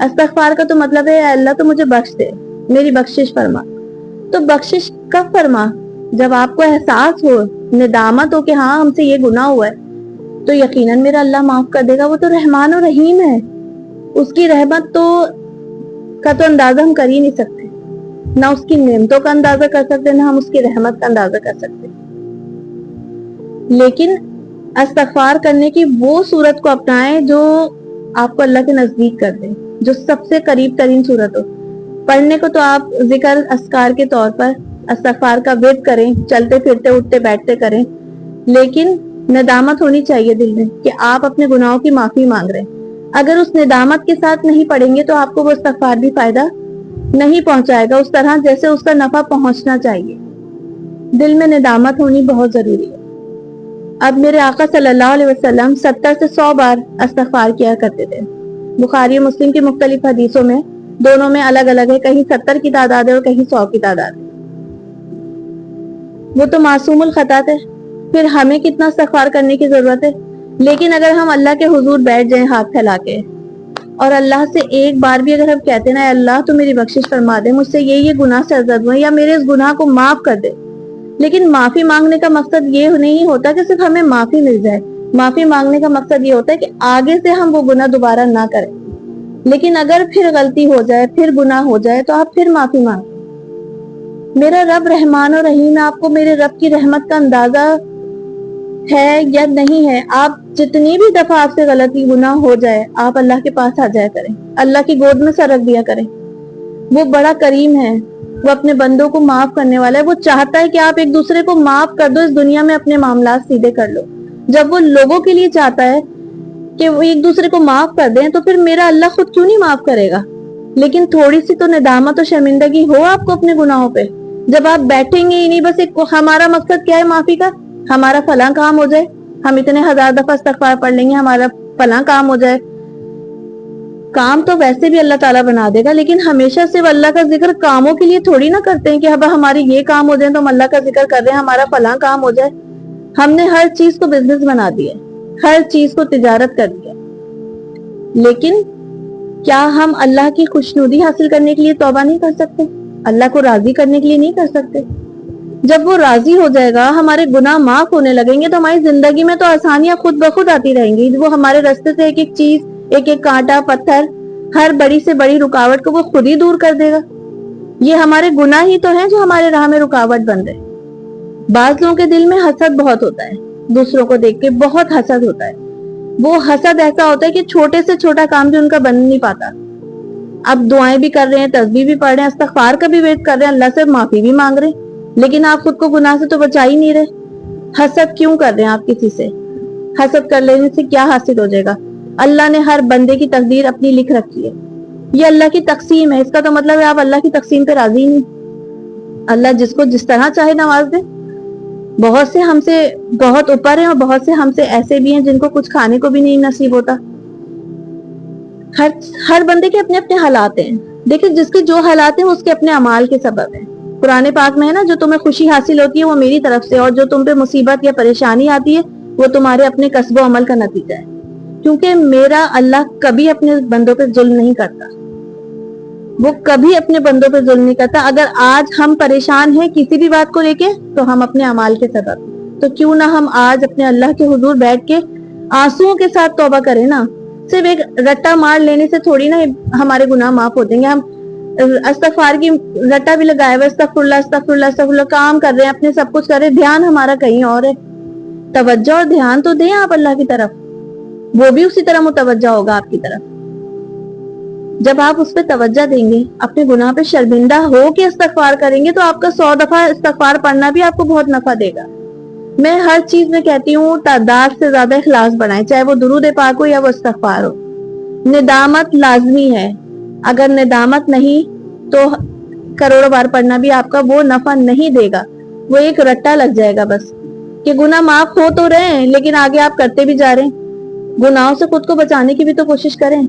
استغفار کا تو مطلب ہے اللہ تو مجھے بخش دے، میری بخشش فرما. تو بخشش کب فرما؟ جب آپ کو احساس ہو، ندامت ہو کہ ہاں ہم سے یہ گناہ ہوا ہے، تو یقیناً میرا اللہ معاف کر دے گا. وہ تو رحمان و رحیم ہے، اس کی رحمت کا تو اندازہ ہم کر ہی نہیں سکتے. نہ اس کی نعمتوں کا اندازہ کر سکتے، نہ ہم اس کی رحمت کا اندازہ کر سکتے. لیکن استغفار کرنے کی وہ صورت کو اپنائیں جو آپ کو اللہ کے نزدیک کر دے، جو سب سے قریب ترین صورت ہو. پڑھنے کو تو آپ ذکر اذکار کے طور پر استغفار کا ورد کریں، چلتے پھرتے اٹھتے بیٹھتے کریں، لیکن ندامت ہونی چاہیے دل میں کہ آپ اپنے گناہوں کی معافی مانگ رہے ہیں. اگر اس ندامت کے ساتھ نہیں پڑھیں گے تو آپ کو وہ استغفار بھی فائدہ نہیں پہنچائے گا اس طرح جیسے اس کا نفع پہنچنا چاہیے. دل میں ندامت ہونی بہت ضروری ہے. اب میرے آقا صلی اللہ علیہ وسلم 70 سے 100 بار استغفار کیا کرتے تھے. بخاری و مسلم کی مختلف حدیثوں میں دونوں میں الگ الگ ہے، کہیں 70 کی تعداد ہے اور کہیں 100 کی تعداد ہے. وہ تو معصوم الخطا ہے، پھر ہمیں کتنا استغفار کرنے کی ضرورت ہے. لیکن اگر ہم اللہ کے حضور بیٹھ جائیں ہاتھ پھیلا کے اور اللہ سے ایک بار بھی اگر ہم کہتے ہیں نا اللہ تو میری بخشش فرما دے، مجھ سے یہ گناہ سرزد ہوئے یا میرے اس گناہ کو معاف کر دے. لیکن معافی مانگنے کا مقصد یہ نہیں ہوتا کہ صرف ہمیں معافی مل جائے. معافی مانگنے کا مقصد یہ ہوتا ہے کہ آگے سے ہم وہ گناہ دوبارہ نہ کریں. لیکن اگر پھر غلطی ہو جائے، پھر گناہ ہو جائے تو آپ پھر معافی مانگیں. میرا رب رحمان و رحیم، آپ کو میرے رب کی رحمت کا اندازہ ہے یا نہیں ہے؟ آپ جتنی بھی دفعہ آپ سے غلطی گناہ ہو جائے آپ اللہ کے پاس آ جایا کریں، اللہ کی گود میں سر رکھ دیا کریں. وہ بڑا کریم ہے، وہ اپنے بندوں کو معاف کرنے والا ہے. وہ چاہتا ہے کہ آپ ایک دوسرے کو معاف کر دو، اس دنیا میں اپنے معاملات سیدھے کر لو. جب وہ لوگوں کے لیے چاہتا ہے کہ وہ ایک دوسرے کو معاف کر دیں تو پھر میرا اللہ خود کیوں نہیں معاف کرے گا؟ لیکن تھوڑی سی تو ندامت و شرمندگی ہو آپ کو اپنے گناہوں پہ. جب آپ بیٹھیں گے ہی نہیں، بس ایک ہمارا مقصد کیا ہے معافی کا، ہمارا فلاں کام ہو جائے، ہم اتنے 1000 دفعہ استغفار پڑھ لیں گے ہمارا فلاں کام ہو جائے. کام تو ویسے بھی اللہ تعالیٰ بنا دے گا، لیکن ہمیشہ صرف اللہ کا ذکر کاموں کے لیے تھوڑی نہ کرتے ہیں کہ اب ہماری یہ کام ہو جائے تو ہم اللہ کا ذکر کر رہے ہیں، ہمارا فلاں کام ہو جائے. ہم نے ہر چیز کو بزنس بنا دیا، ہر چیز کو تجارت کر دیا. لیکن کیا ہم اللہ کی خوشنودی حاصل کرنے کے لیے توبہ نہیں کر سکتے؟ اللہ کو راضی کرنے کے لیے نہیں کر سکتے؟ جب وہ راضی ہو جائے گا، ہمارے گناہ معاف ہونے لگیں گے تو ہماری زندگی میں تو آسانیاں خود بخود آتی رہیں گی. وہ ہمارے راستے سے ایک ایک چیز، ایک ایک کانٹا پتھر، ہر بڑی سے بڑی رکاوٹ کو وہ خود ہی دور کر دے گا. یہ ہمارے گناہ ہی تو ہیں جو ہمارے راہ میں رکاوٹ بن رہے. بعض لوگوں کے دل میں حسد بہت ہوتا ہے، دوسروں کو دیکھ کے بہت حسد ہوتا ہے. وہ حسد ایسا ہوتا ہے کہ چھوٹے سے چھوٹا کام بھی ان کا بن نہیں پاتا. اب دعائیں بھی کر رہے ہیں، تسبیح بھی پڑھ رہے ہیں، استغفار کا بھی ویٹ کر رہے ہیں، اللہ سے معافی بھی مانگ رہے ہیں، لیکن آپ خود کو گناہ سے تو بچا ہی نہیں رہے. حسد کیوں کر رہے ہیں آپ کسی سے؟ حسد کر لینے سے کیا حاصل ہو جائے گا؟ اللہ نے ہر بندے کی تقدیر اپنی لکھ رکھی ہے، یہ اللہ کی تقسیم ہے. اس کا تو مطلب ہے آپ اللہ کی تقسیم پہ راضی نہیں. اللہ جس کو جس طرح چاہے نواز دے. بہت سے ہم سے بہت اوپر ہیں اور بہت سے ہم سے ایسے بھی ہیں جن کو کچھ کھانے کو بھی نہیں نصیب ہوتا. ہر بندے کے اپنے اپنے حالات ہیں. دیکھیں جس کے جو حالات ہیں اس کے اپنے اعمال کے سبب ہیں. قرآن پاک میں ہے نا، جو تمہیں خوشی حاصل ہوتی ہے وہ میری طرف سے، اور جو تم پہ مصیبت یا پریشانی آتی ہے وہ تمہارے اپنے کسب و عمل کا نتیجہ ہے. کیونکہ میرا اللہ کبھی اپنے بندوں پہ ظلم نہیں کرتا، وہ کبھی اپنے بندوں پہ ظلم نہیں کرتا. اگر آج ہم پریشان ہیں کسی بھی بات کو لے کے تو ہم اپنے اعمال کے سبب، تو کیوں نہ ہم آج اپنے اللہ کے حضور بیٹھ کے آنسوؤں کے ساتھ توبہ کریں نا. صرف ایک رٹا مار لینے سے تھوڑی نا ہمارے گناہ معاف ہو جائیں گے. ہم استغفار کی رٹا بھی لگائے ہوئے، استغفر اللہ استغفر اللہ استغفر اللہ، کام کر رہے ہیں، اپنے سب کچھ کر رہے ہیں، دھیان ہمارا کہیں اور ہے. توجہ اور دھیان تو دیں آپ اللہ کی طرف، وہ بھی اسی طرح متوجہ ہوگا آپ کی طرف. جب آپ اس پہ توجہ دیں گے، اپنے گناہ پہ شرمندہ ہو کے استغفار کریں گے تو آپ کا 100 دفعہ استغفار پڑھنا بھی آپ کو بہت نفع دے گا. میں ہر چیز میں کہتی ہوں تعداد سے زیادہ اخلاص بڑھائیں، چاہے وہ درود پاک ہو یا وہ استغفار ہو. ندامت لازمی ہے، اگر ندامت نہیں تو کروڑوں بار پڑھنا بھی آپ کا وہ نفع نہیں دے گا. وہ ایک رٹا لگ جائے گا بس کہ گناہ معاف ہو تو رہے ہیں لیکن آگے آپ کرتے بھی جا رہے ہیں. گناہوں سے خود کو بچانے کی بھی تو کوشش کریں.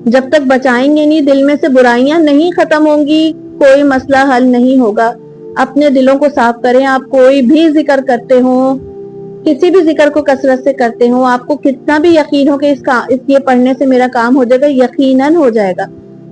جب تک بچائیں گے نہیں، دل میں سے برائیاں نہیں ختم ہوں گی، کوئی مسئلہ حل نہیں ہوگا. اپنے دلوں کو صاف کریں. آپ کوئی بھی ذکر کرتے ہو، کسی بھی ذکر کو کثرت سے کرتے ہو، آپ کو کتنا بھی یقین ہو کہ اس یہ پڑھنے سے میرا کام ہو جائے گا، یقیناً ہو جائے گا.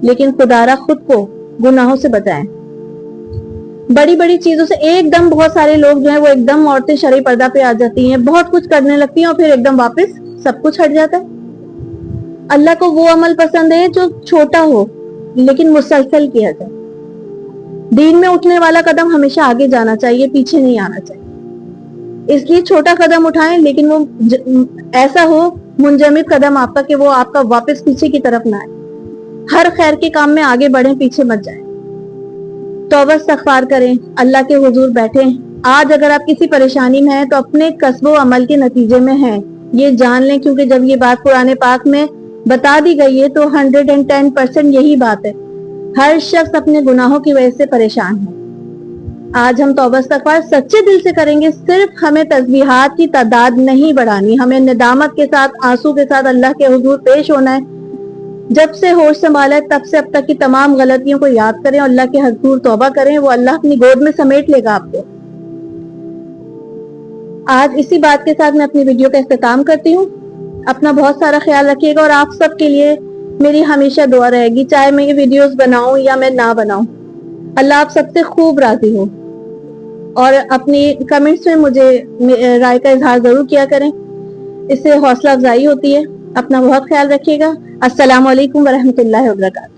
لیکن خدارا خود کو گناہوں سے بچائیں. بڑی بڑی چیزوں سے ایک دم بہت سارے لوگ جو ہیں وہ ایک دم عورتیں شرعی پردہ پہ آ جاتی ہیں, بہت کچھ کرنے لگتی ہیں اور پھر ایک دم واپس سب کچھ ہٹ جاتا ہے. اللہ کو وہ عمل پسند ہے جو چھوٹا ہو لیکن مسلسل کیا جائے. دین میں اٹھنے والا قدم ہمیشہ آگے جانا چاہیے, پیچھے نہیں آنا چاہیے. اس لیے چھوٹا قدم اٹھائیں لیکن وہ ایسا ہو منجمد قدم آپ کا کہ وہ آپ کا واپس پیچھے کی طرف نہ آئے. ہر خیر کے کام میں آگے بڑھیں, پیچھے مت جائیں. توبہ استغفار کریں, اللہ کے حضور بیٹھیں. آج اگر آپ کسی پریشانی میں ہیں تو اپنے کسب و عمل کے نتیجے میں ہیں, یہ جان لیں, کیونکہ جب یہ بات قرآن پاک میں بتا دی گئی ہے تو 110% یہی بات ہے. ہر شخص اپنے گناہوں کی وجہ سے پریشان ہے. آج ہم توبہ استغفار سچے دل سے کریں گے. صرف ہمیں تسبیحات کی تعداد نہیں بڑھانی, ہمیں ندامت کے ساتھ, آنسو کے ساتھ اللہ کے حضور پیش ہونا ہے. جب سے ہوش سنبھالا ہے تب سے اب تک کی تمام غلطیوں کو یاد کریں اور اللہ کے حضور توبہ کریں, وہ اللہ اپنی گود میں سمیٹ لے گا آپ کو. آج اسی بات کے ساتھ میں اپنی ویڈیو کا اختتام کرتی ہوں. اپنا بہت سارا خیال رکھیے گا, اور آپ سب کے لیے میری ہمیشہ دعا رہے گی, چاہے میں یہ ویڈیوز بناؤں یا میں نہ بناؤں. اللہ آپ سب سے خوب راضی ہو, اور اپنی کمنٹس میں مجھے رائے کا اظہار ضرور کیا کریں, اس سے حوصلہ افزائی ہوتی ہے. اپنا بہت خیال رکھیے گا. السلام علیکم ورحمۃ اللہ وبرکاتہ.